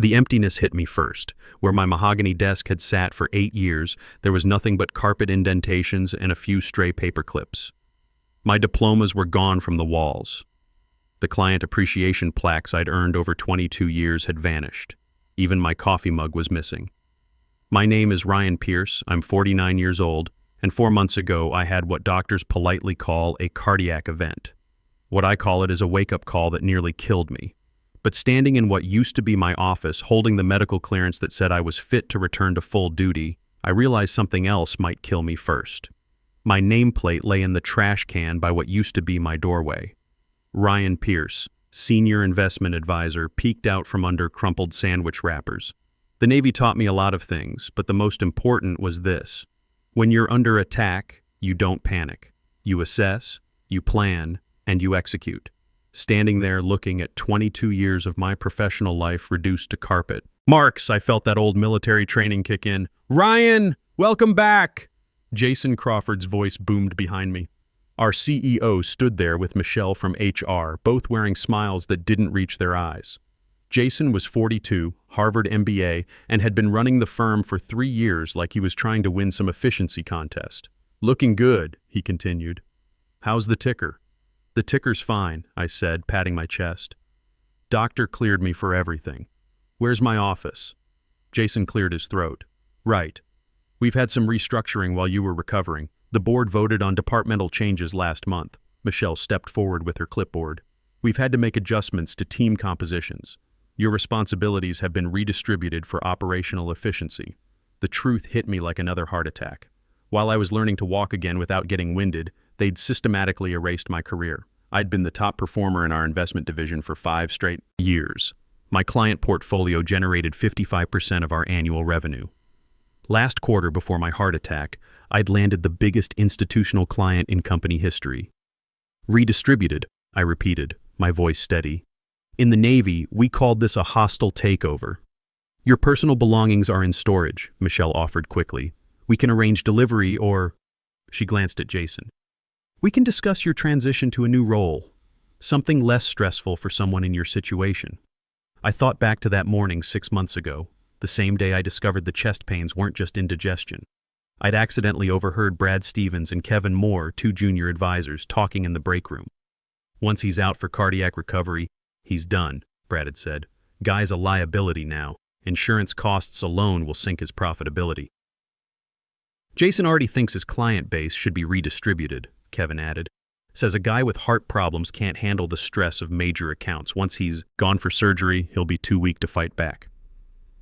The emptiness hit me first. Where my mahogany desk had sat for 8 years, there was nothing but carpet indentations and a few stray paper clips. My diplomas were gone from the walls. The client appreciation plaques I'd earned over 22 years had vanished. Even my coffee mug was missing. My name is Ryan Pierce, I'm 49 years old, and 4 months ago I had what doctors politely call a cardiac event. What I call it is a wake-up call that nearly killed me. But standing in what used to be my office, holding the medical clearance that said I was fit to return to full duty, I realized something else might kill me first. My nameplate lay in the trash can by what used to be my doorway. Ryan Pierce, Senior Investment Advisor, peeked out from under crumpled sandwich wrappers. The Navy taught me a lot of things, but the most important was this. When you're under attack, you don't panic. You assess, you plan, and you execute. Standing there looking at 22 years of my professional life reduced to carpet. Marks, I felt that old military training kick in. Ryan, welcome back! Jason Crawford's voice boomed behind me. Our CEO stood there with Michelle from HR, both wearing smiles that didn't reach their eyes. Jason was 42, Harvard MBA, and had been running the firm for 3 years like he was trying to win some efficiency contest. Looking good, he continued. How's the ticker? The ticker's fine, I said, patting my chest. Doctor cleared me for everything. Where's my office? Jason cleared his throat. Right. We've had some restructuring while you were recovering. The board voted on departmental changes last month. Michelle stepped forward with her clipboard. We've had to make adjustments to team compositions. Your responsibilities have been redistributed for operational efficiency. The truth hit me like another heart attack. While I was learning to walk again without getting winded, they'd systematically erased my career. I'd been the top performer in our investment division for 5 straight years. My client portfolio generated 55% of our annual revenue. Last quarter, before my heart attack, I'd landed the biggest institutional client in company history. Redistributed, I repeated, my voice steady. In the Navy, we called this a hostile takeover. Your personal belongings are in storage, Michelle offered quickly. We can arrange delivery or... She glanced at Jason. We can discuss your transition to a new role, something less stressful for someone in your situation. I thought back to that morning 6 months ago, the same day I discovered the chest pains weren't just indigestion. I'd accidentally overheard Brad Stevens and Kevin Moore, 2 junior advisors, talking in the break room. Once he's out for cardiac recovery, he's done, Brad had said. Guy's a liability now. Insurance costs alone will sink his profitability. Jason already thinks his client base should be redistributed, Kevin added. Says a guy with heart problems can't handle the stress of major accounts. Once he's gone for surgery, he'll be too weak to fight back.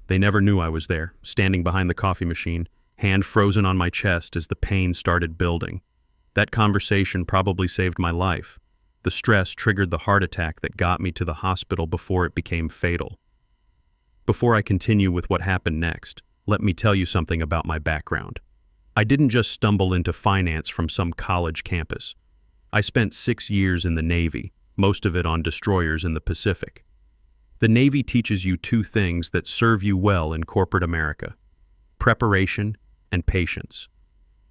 They never knew I was there, standing behind the coffee machine, hand frozen on my chest as the pain started building. That conversation probably saved my life. The stress triggered the heart attack that got me to the hospital before it became fatal. Before I continue with what happened next, let me tell you something about my background. I didn't just stumble into finance from some college campus. I spent 6 years in the Navy, most of it on destroyers in the Pacific. The Navy teaches you 2 things that serve you well in corporate America: preparation and patience.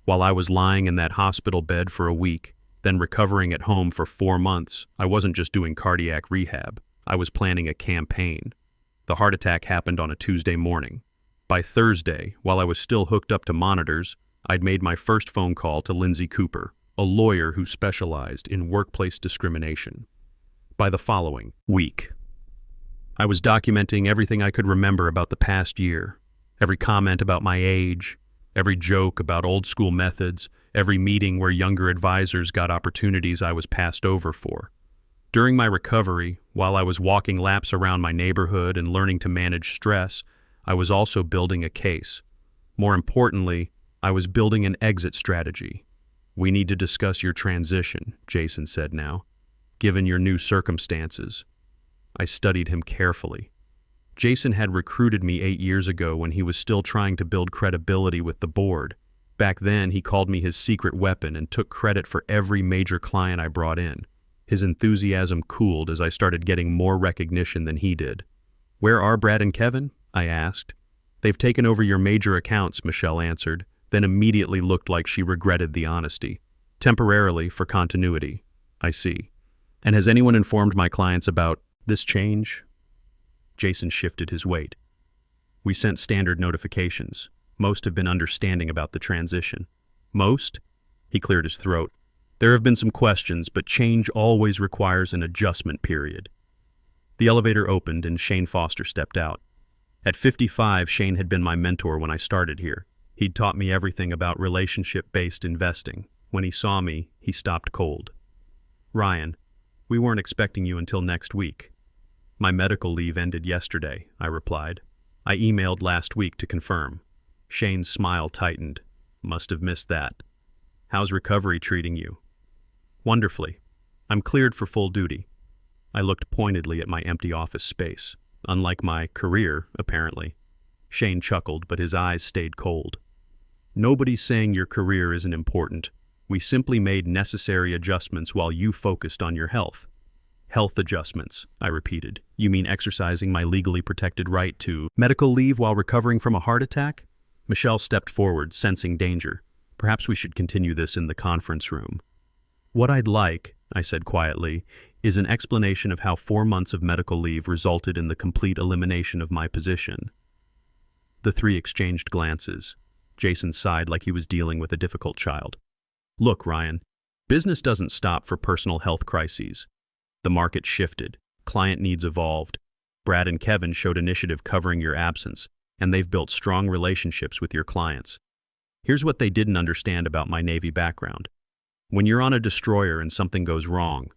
While I was lying in that hospital bed for a week, then recovering at home for 4 months, I wasn't just doing cardiac rehab. I was planning a campaign. The heart attack happened on a Tuesday morning. By Thursday, while I was still hooked up to monitors, I'd made my first phone call to Lindsay Cooper, a lawyer who specialized in workplace discrimination. By the following week, I was documenting everything I could remember about the past year, every comment about my age, every joke about old school methods, every meeting where younger advisors got opportunities I was passed over for. During my recovery, while I was walking laps around my neighborhood and learning to manage stress, I was also building a case. More importantly, I was building an exit strategy. We need to discuss your transition, Jason said now, given your new circumstances. I studied him carefully. Jason had recruited me 8 years ago when he was still trying to build credibility with the board. Back then, he called me his secret weapon and took credit for every major client I brought in. His enthusiasm cooled as I started getting more recognition than he did. Where are Brad and Kevin? I asked. They've taken over your major accounts, Michelle answered, then immediately looked like she regretted the honesty. Temporarily, for continuity. I see. And has anyone informed my clients about this change? Jason shifted his weight. We sent standard notifications. Most have been understanding about the transition. Most? He cleared his throat. There have been some questions, but change always requires an adjustment period. The elevator opened and Shane Foster stepped out. At 55, Shane had been my mentor when I started here. He'd taught me everything about relationship-based investing. When he saw me, he stopped cold. Ryan, we weren't expecting you until next week. My medical leave ended yesterday, I replied. I emailed last week to confirm. Shane's smile tightened. Must have missed that. How's recovery treating you? Wonderfully. I'm cleared for full duty. I looked pointedly at my empty office space. Unlike my career, apparently. Shane chuckled, but his eyes stayed cold. Nobody's saying your career isn't important. We simply made necessary adjustments while you focused on your health. Health adjustments, I repeated. You mean exercising my legally protected right to medical leave while recovering from a heart attack? Michelle stepped forward, sensing danger. Perhaps we should continue this in the conference room. What I'd like, I said quietly, is an explanation of how 4 months of medical leave resulted in the complete elimination of my position. The three exchanged glances. Jason sighed like he was dealing with a difficult child. Look, Ryan, business doesn't stop for personal health crises. The market shifted. Client needs evolved. Brad and Kevin showed initiative covering your absence, and they've built strong relationships with your clients. Here's what they didn't understand about my Navy background. When you're on a destroyer and something goes wrong,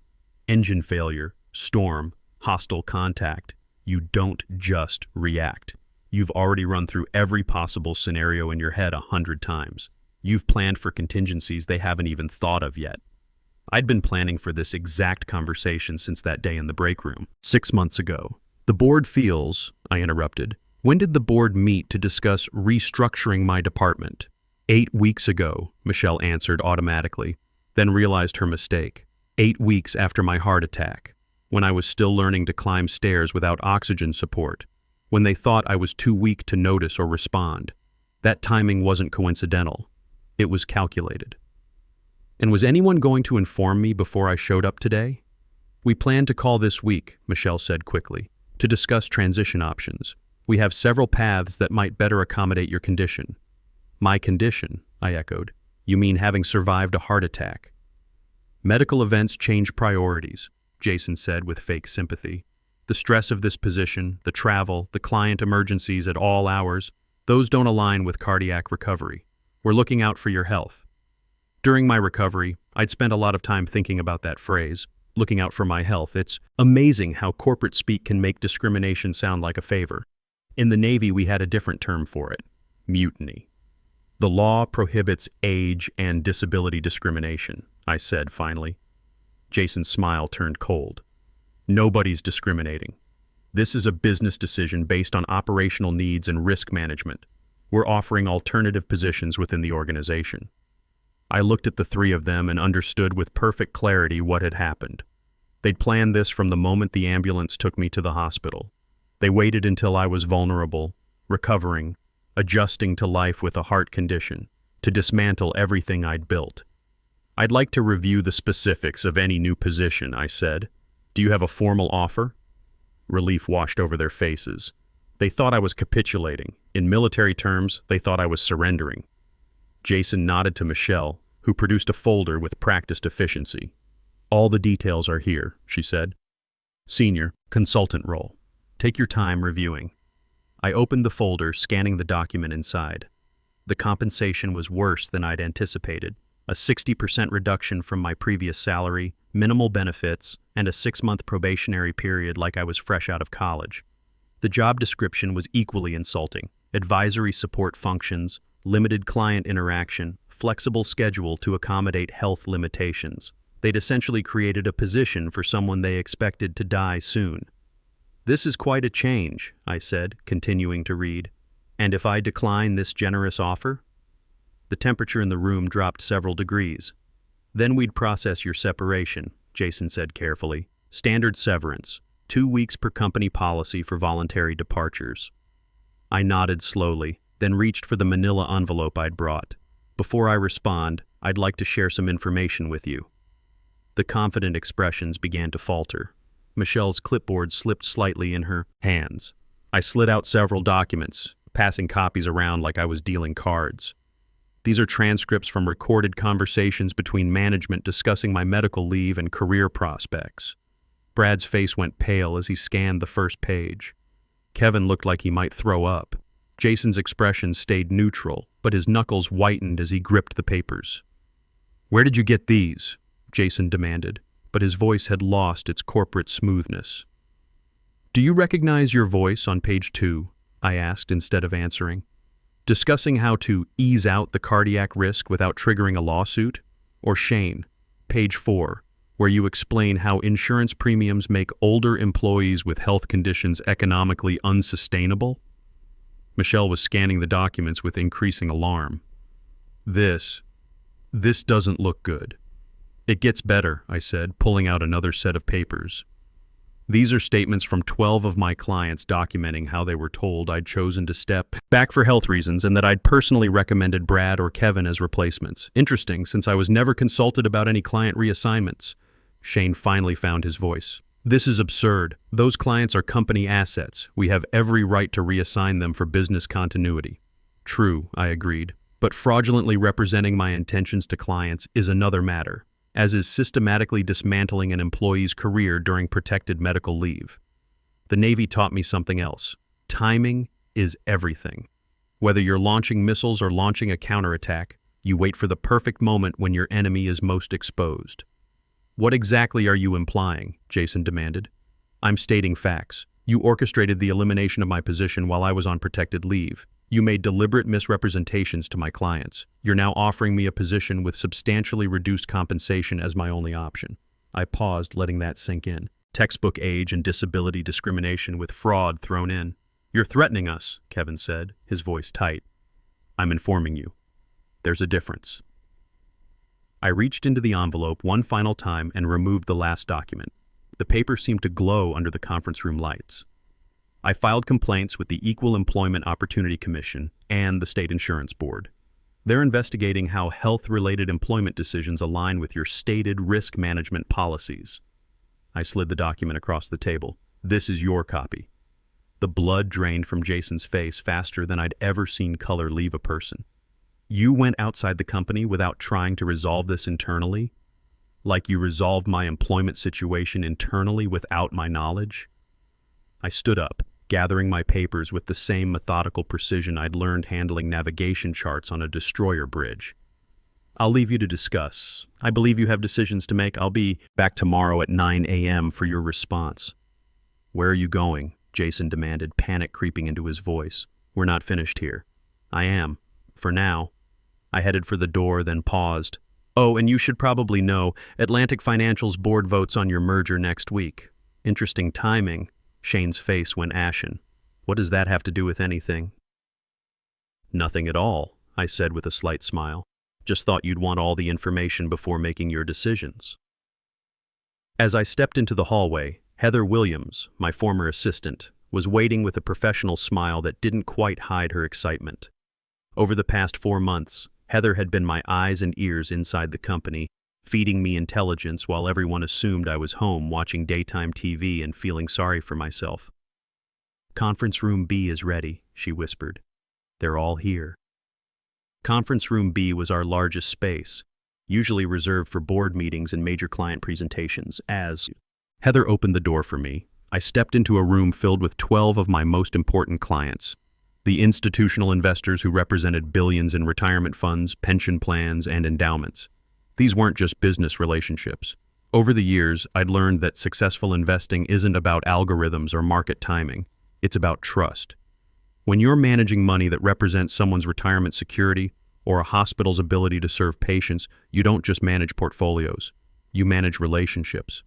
engine failure, storm, hostile contact, you don't just react. You've already run through every possible scenario in your head 100 times. You've planned for contingencies they haven't even thought of yet. I'd been planning for this exact conversation since that day in the break room, 6 months ago. The board feels, I interrupted. When did the board meet to discuss restructuring my department? 8 weeks ago, Michelle answered automatically, then realized her mistake. 8 weeks after my heart attack, when I was still learning to climb stairs without oxygen support, when they thought I was too weak to notice or respond. That timing wasn't coincidental. It was calculated. And was anyone going to inform me before I showed up today? We plan to call this week, Michelle said quickly, to discuss transition options. We have several paths that might better accommodate your condition. My condition, I echoed. You mean having survived a heart attack? Medical events change priorities, Jason said with fake sympathy. The stress of this position, the travel, the client emergencies at all hours, those don't align with cardiac recovery. We're looking out for your health. During my recovery, I'd spent a lot of time thinking about that phrase, looking out for my health. It's amazing how corporate speak can make discrimination sound like a favor. In the Navy, we had a different term for it: mutiny. The law prohibits age and disability discrimination, I said finally. Jason's smile turned cold. Nobody's discriminating. This is a business decision based on operational needs and risk management. We're offering alternative positions within the organization. I looked at the three of them and understood with perfect clarity what had happened. They'd planned this from the moment the ambulance took me to the hospital. They waited until I was vulnerable, recovering, adjusting to life with a heart condition, to dismantle everything I'd built. I'd like to review the specifics of any new position, I said. Do you have a formal offer? Relief washed over their faces. They thought I was capitulating. In military terms, they thought I was surrendering. Jason nodded to Michelle, who produced a folder with practiced efficiency. All the details are here, she said. Senior, consultant role. Take your time reviewing. I opened the folder, scanning the document inside. The compensation was worse than I'd anticipated. A 60% reduction from my previous salary, minimal benefits, and a 6-month probationary period like I was fresh out of college. The job description was equally insulting. Advisory support functions, limited client interaction, flexible schedule to accommodate health limitations. They'd essentially created a position for someone they expected to die soon. This is quite a change, I said, continuing to read. And if I decline this generous offer? The temperature in the room dropped several degrees. Then we'd process your separation, Jason said carefully. Standard severance, 2 weeks per company policy for voluntary departures. I nodded slowly, then reached for the manila envelope I'd brought. Before I respond, I'd like to share some information with you. The confident expressions began to falter. Michelle's clipboard slipped slightly in her hands. I slid out several documents, passing copies around like I was dealing cards. These are transcripts from recorded conversations between management discussing my medical leave and career prospects. Brad's face went pale as he scanned the first page. Kevin looked like he might throw up. Jason's expression stayed neutral, but his knuckles whitened as he gripped the papers. "Where did you get these?" Jason demanded, but his voice had lost its corporate smoothness. "Do you recognize your voice on page 2? I asked instead of answering. "Discussing how to ease out the cardiac risk without triggering a lawsuit? Or Shane, page 4, where you explain how insurance premiums make older employees with health conditions economically unsustainable?" Michelle was scanning the documents with increasing alarm. This doesn't look good." "It gets better," I said, pulling out another set of papers. "These are statements from 12 of my clients documenting how they were told I'd chosen to step back for health reasons and that I'd personally recommended Brad or Kevin as replacements. Interesting, since I was never consulted about any client reassignments." Shane finally found his voice. "This is absurd. Those clients are company assets. We have every right to reassign them for business continuity." "True," I agreed, "but fraudulently representing my intentions to clients is another matter, as is systematically dismantling an employee's career during protected medical leave. The Navy taught me something else. Timing is everything. Whether you're launching missiles or launching a counterattack, you wait for the perfect moment when your enemy is most exposed." "What exactly are you implying?" Jason demanded. "I'm stating facts. You orchestrated the elimination of my position while I was on protected leave. You made deliberate misrepresentations to my clients. You're now offering me a position with substantially reduced compensation as my only option." I paused, letting that sink in. Textbook age and disability discrimination with fraud thrown in. "You're threatening us," Kevin said, his voice tight. "I'm informing you. There's a difference." I reached into the envelope one final time and removed the last document. The paper seemed to glow under the conference room lights. I filed complaints with the Equal Employment Opportunity Commission and the State Insurance Board. They're investigating how health-related employment decisions align with your stated risk management policies. I slid the document across the table. "This is your copy." The blood drained from Jason's face faster than I'd ever seen color leave a person. "You went outside the company without trying to resolve this internally? Like you resolved my employment situation internally without my knowledge?" I stood up, gathering my papers with the same methodical precision I'd learned handling navigation charts on a destroyer bridge. "I'll leave you to discuss. I believe you have decisions to make. I'll be back tomorrow at 9 a.m. for your response." "Where are you going?" Jason demanded, panic creeping into his voice. "We're not finished here." "I am. For now." I headed for the door, then paused. "Oh, and you should probably know, Atlantic Financial's board votes on your merger next week." "Interesting timing." Shane's face went ashen. "What does that have to do with anything?" "Nothing at all," I said with a slight smile. "Just thought you'd want all the information before making your decisions." As I stepped into the hallway, Heather Williams, my former assistant, was waiting with a professional smile that didn't quite hide her excitement. Over the past 4 months, Heather had been my eyes and ears inside the company, feeding me intelligence while everyone assumed I was home watching daytime TV and feeling sorry for myself. "Conference room B is ready," she whispered. "They're all here." Conference room B was our largest space, usually reserved for board meetings and major client presentations. As Heather opened the door for me, I stepped into a room filled with 12 of my most important clients. The institutional investors who represented billions in retirement funds, pension plans, and endowments. These weren't just business relationships. Over the years, I'd learned that successful investing isn't about algorithms or market timing. It's about trust. When you're managing money that represents someone's retirement security or a hospital's ability to serve patients, you don't just manage portfolios. You manage relationships.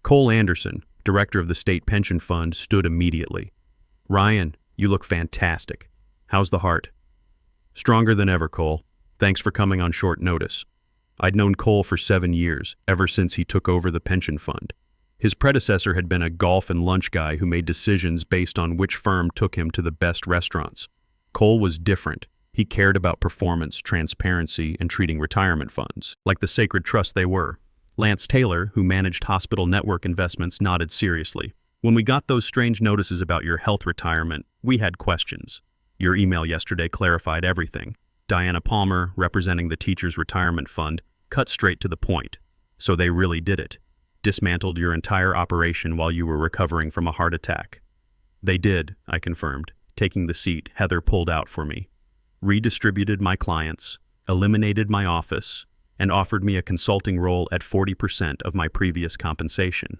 Cole Anderson, director of the State Pension Fund, stood immediately. "Ryan, you look fantastic. How's the heart?" "Stronger than ever, Cole. Thanks for coming on short notice." I'd known Cole for 7 years, ever since he took over the pension fund. His predecessor had been a golf and lunch guy who made decisions based on which firm took him to the best restaurants. Cole was different. He cared about performance, transparency, and treating retirement funds like the sacred trust they were. Lance Taylor, who managed hospital network investments, nodded seriously. When we got those strange notices about your health retirement, we had questions. Your email yesterday clarified everything. Diana Palmer, representing the Teachers' Retirement Fund, cut straight to the point. So they really did it. Dismantled your entire operation while you were recovering from a heart attack. They did, I confirmed. Taking the seat Heather pulled out for me. Redistributed my clients, eliminated my office, and offered me a consulting role at 40% of my previous compensation.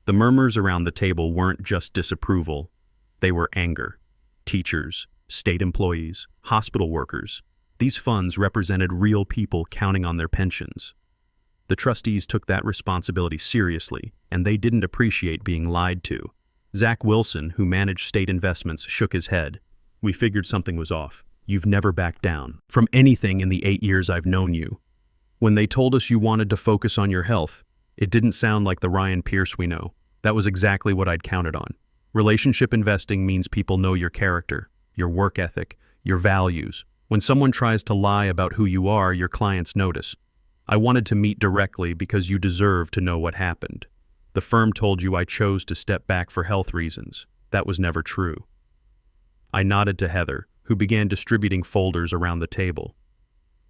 The murmurs around the table weren't just disapproval, they were anger. Teachers, state employees, hospital workers. These funds represented real people counting on their pensions. The trustees took that responsibility seriously, and they didn't appreciate being lied to. Zach Wilson, who managed state investments, shook his head. We figured something was off. You've never backed down from anything in the 8 years I've known you. When they told us you wanted to focus on your health, it didn't sound like the Ryan Pierce we know. That was exactly what I'd counted on. Relationship investing means people know your character, your work ethic, your values. When someone tries to lie about who you are, your clients notice. I wanted to meet directly because you deserve to know what happened. The firm told you I chose to step back for health reasons. That was never true. I nodded to Heather, who began distributing folders around the table.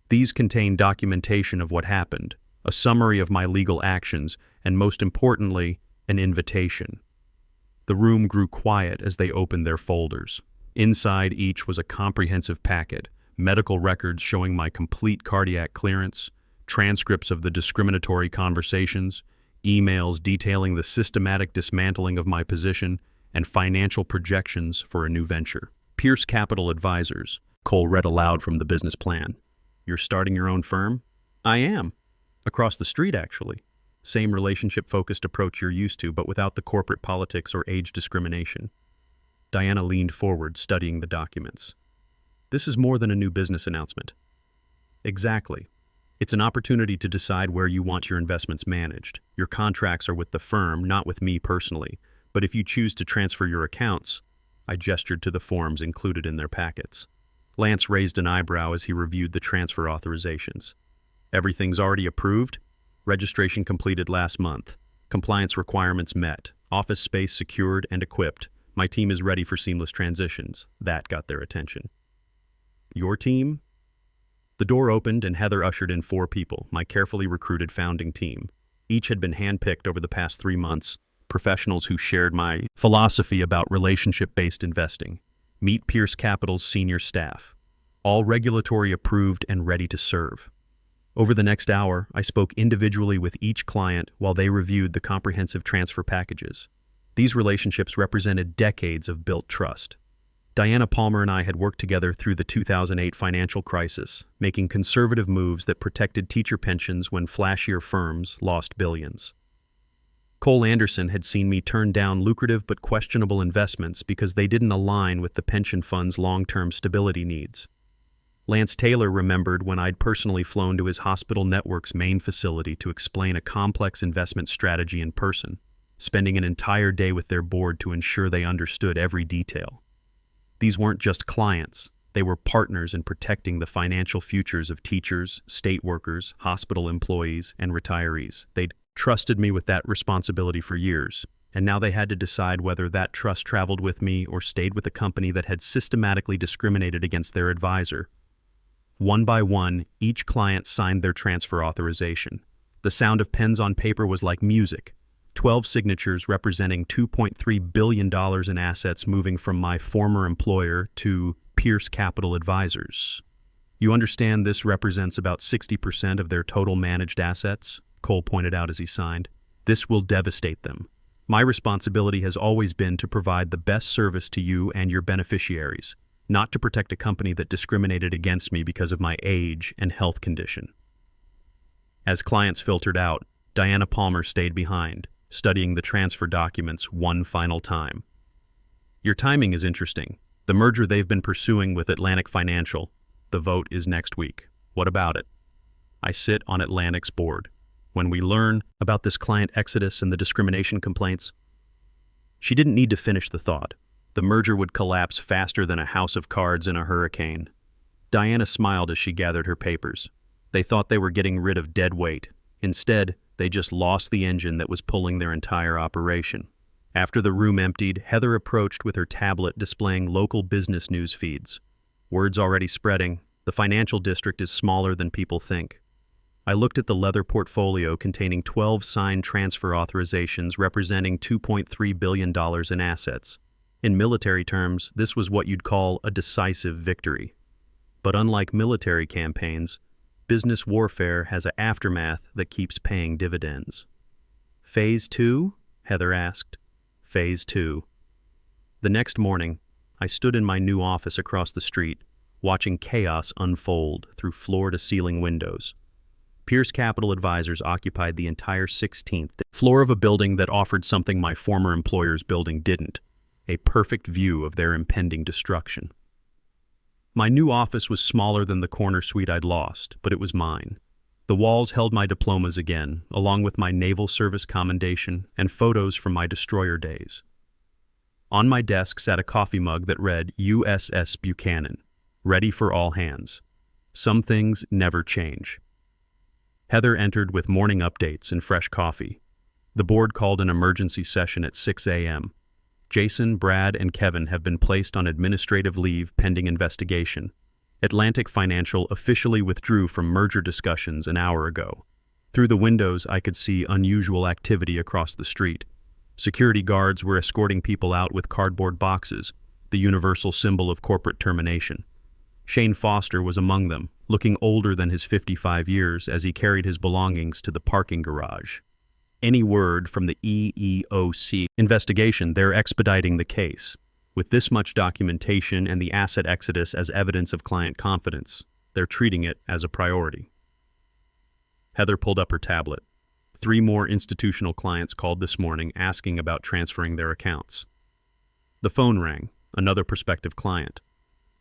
These contained documentation of what happened, a summary of my legal actions, and most importantly, an invitation. The room grew quiet as they opened their folders. Inside each was a comprehensive packet, medical records showing my complete cardiac clearance, transcripts of the discriminatory conversations, emails detailing the systematic dismantling of my position, and financial projections for a new venture. Pierce Capital Advisors, Cole read aloud from the business plan. You're starting your own firm? I am. Across the street, actually. Same relationship-focused approach you're used to, but without the corporate politics or age discrimination. Diana leaned forward, studying the documents. This is more than a new business announcement. Exactly. It's an opportunity to decide where you want your investments managed. Your contracts are with the firm, not with me personally. But if you choose to transfer your accounts, I gestured to the forms included in their packets. Lance raised an eyebrow as he reviewed the transfer authorizations. Everything's already approved. Registration completed last month. Compliance requirements met. Office space secured and equipped. My team is ready for seamless transitions. That got their attention. Your team? The door opened and Heather ushered in 4 people, my carefully recruited founding team. Each had been handpicked over the past 3 months, professionals who shared my philosophy about relationship-based investing. Meet Pierce Capital's senior staff, all regulatory approved and ready to serve. Over the next hour, I spoke individually with each client while they reviewed the comprehensive transfer packages. These relationships represented decades of built trust. Diana Palmer and I had worked together through the 2008 financial crisis, making conservative moves that protected teacher pensions when flashier firms lost billions. Cole Anderson had seen me turn down lucrative but questionable investments because they didn't align with the pension fund's long-term stability needs. Lance Taylor remembered when I'd personally flown to his hospital network's main facility to explain a complex investment strategy in person, spending an entire day with their board to ensure they understood every detail. These weren't just clients, they were partners in protecting the financial futures of teachers, state workers, hospital employees, and retirees. They'd trusted me with that responsibility for years, and now they had to decide whether that trust traveled with me or stayed with a company that had systematically discriminated against their advisor. One by one, each client signed their transfer authorization. The sound of pens on paper was like music. 12 signatures representing $2.3 billion in assets moving from my former employer to Pierce Capital Advisors. You understand this represents about 60% of their total managed assets? Cole pointed out as he signed. This will devastate them. My responsibility has always been to provide the best service to you and your beneficiaries, not to protect a company that discriminated against me because of my age and health condition. As clients filtered out, Diana Palmer stayed behind, studying the transfer documents one final time. Your timing is interesting. The merger they've been pursuing with Atlantic Financial. The vote is next week. What about it? I sit on Atlantic's board. When we learn about this client exodus and the discrimination complaints, she didn't need to finish the thought. The merger would collapse faster than a house of cards in a hurricane. Diana smiled as she gathered her papers. They thought they were getting rid of dead weight. Instead, they just lost the engine that was pulling their entire operation. After the room emptied, Heather approached with her tablet displaying local business news feeds. Word's already spreading. The financial district is smaller than people think. I looked at the leather portfolio containing 12 signed transfer authorizations representing $2.3 billion in assets. In military terms, this was what you'd call a decisive victory. But unlike military campaigns, business warfare has an aftermath that keeps paying dividends. Phase 2? Heather asked. Phase 2. The next morning, I stood in my new office across the street, watching chaos unfold through floor-to-ceiling windows. Pierce Capital Advisors occupied the entire 16th floor of a building that offered something my former employer's building didn't: a perfect view of their impending destruction. My new office was smaller than the corner suite I'd lost, but it was mine. The walls held my diplomas again, along with my naval service commendation and photos from my destroyer days. On my desk sat a coffee mug that read USS Buchanan, ready for all hands. Some things never change. Heather entered with morning updates and fresh coffee. The board called an emergency session at 6 a.m. Jason, Brad, and Kevin have been placed on administrative leave pending investigation. Atlantic Financial officially withdrew from merger discussions an hour ago. Through the windows, I could see unusual activity across the street. Security guards were escorting people out with cardboard boxes, the universal symbol of corporate termination. Shane Foster was among them, looking older than his 55 years as he carried his belongings to the parking garage. Any word from the EEOC investigation, they're expediting the case. With this much documentation and the asset exodus as evidence of client confidence, they're treating it as a priority. Heather pulled up her tablet. 3 more institutional clients called this morning asking about transferring their accounts. The phone rang, another prospective client.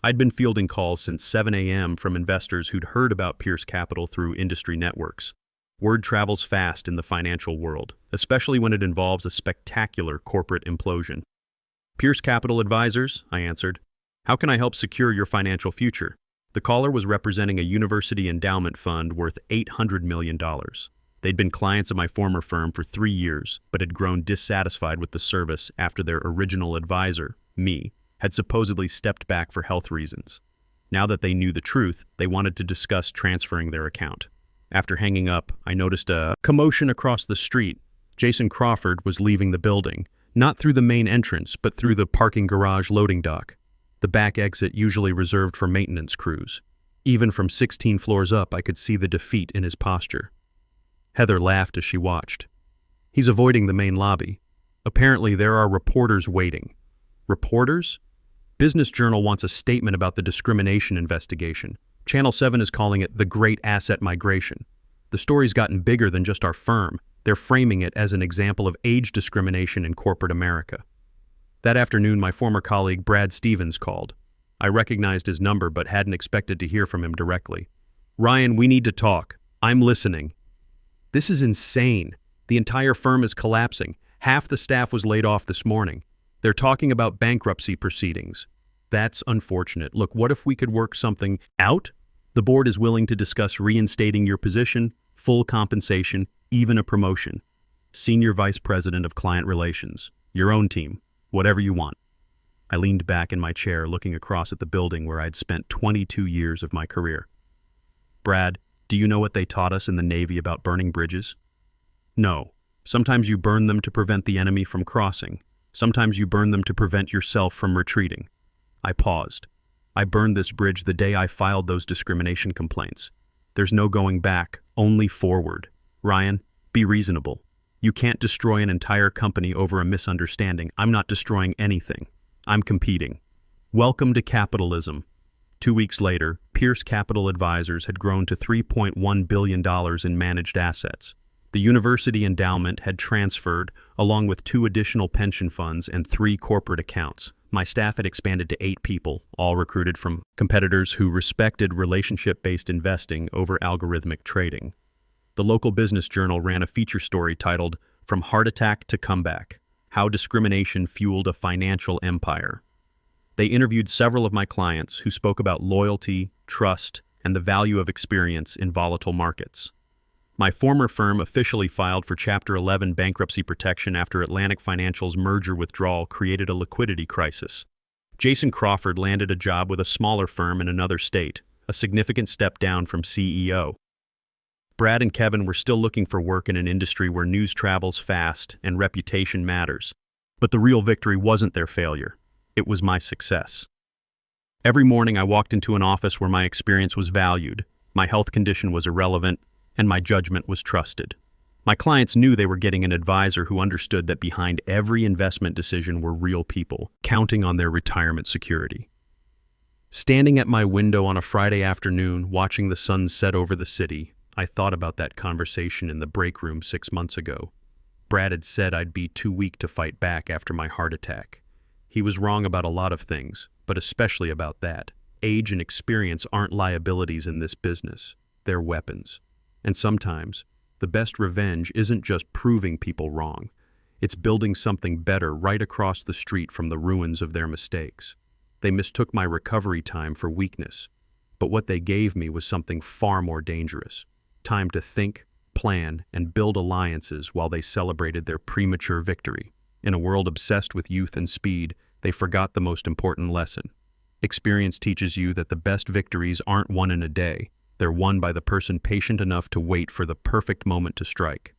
I'd been fielding calls since 7 a.m. from investors who'd heard about Pierce Capital through industry networks. Word travels fast in the financial world, especially when it involves a spectacular corporate implosion. Pierce Capital Advisors, I answered. How can I help secure your financial future? The caller was representing a university endowment fund worth $800 million. They'd been clients of my former firm for 3 years, but had grown dissatisfied with the service after their original advisor, me, had supposedly stepped back for health reasons. Now that they knew the truth, they wanted to discuss transferring their account. After hanging up, I noticed a commotion across the street. Jason Crawford was leaving the building, not through the main entrance, but through the parking garage loading dock, the back exit usually reserved for maintenance crews. Even from 16 floors up, I could see the defeat in his posture. Heather laughed as she watched. He's avoiding the main lobby. Apparently, there are reporters waiting. Reporters? Business Journal wants a statement about the discrimination investigation. Channel 7 is calling it the Great Asset Migration. The story's gotten bigger than just our firm. They're framing it as an example of age discrimination in corporate America. That afternoon, my former colleague Brad Stevens called. I recognized his number but hadn't expected to hear from him directly. Ryan, we need to talk. I'm listening. This is insane. The entire firm is collapsing. Half the staff was laid off this morning. They're talking about bankruptcy proceedings. That's unfortunate. Look, what if we could work something out? The board is willing to discuss reinstating your position, full compensation, even a promotion. Senior Vice President of Client Relations. Your own team. Whatever you want. I leaned back in my chair, looking across at the building where I'd spent 22 years of my career. Brad, do you know what they taught us in the Navy about burning bridges? No. Sometimes you burn them to prevent the enemy from crossing. Sometimes you burn them to prevent yourself from retreating. I paused. I burned this bridge the day I filed those discrimination complaints. There's no going back, only forward. Ryan, be reasonable. You can't destroy an entire company over a misunderstanding. I'm not destroying anything. I'm competing. Welcome to capitalism. 2 weeks later, Pierce Capital Advisors had grown to $3.1 billion in managed assets. The university endowment had transferred, along with 2 additional pension funds and 3 corporate accounts. My staff had expanded to 8 people, all recruited from competitors who respected relationship-based investing over algorithmic trading. The local Business Journal ran a feature story titled, "From Heart Attack to Comeback: How Discrimination Fueled a Financial Empire." They interviewed several of my clients who spoke about loyalty, trust, and the value of experience in volatile markets. My former firm officially filed for Chapter 11 bankruptcy protection after Atlantic Financial's merger withdrawal created a liquidity crisis. Jason Crawford landed a job with a smaller firm in another state, a significant step down from CEO. Brad and Kevin were still looking for work in an industry where news travels fast and reputation matters. But the real victory wasn't their failure. It was my success. Every morning I walked into an office where my experience was valued, my health condition was irrelevant, and my judgment was trusted. My clients knew they were getting an advisor who understood that behind every investment decision were real people, counting on their retirement security. Standing at my window on a Friday afternoon, watching the sun set over the city, I thought about that conversation in the break room 6 months ago. Brad had said I'd be too weak to fight back after my heart attack. He was wrong about a lot of things, but especially about that. Age and experience aren't liabilities in this business. They're weapons. And sometimes, the best revenge isn't just proving people wrong. It's building something better right across the street from the ruins of their mistakes. They mistook my recovery time for weakness, but what they gave me was something far more dangerous. Time to think, plan, and build alliances while they celebrated their premature victory. In a world obsessed with youth and speed, they forgot the most important lesson. Experience teaches you that the best victories aren't won in a day. They're won by the person patient enough to wait for the perfect moment to strike.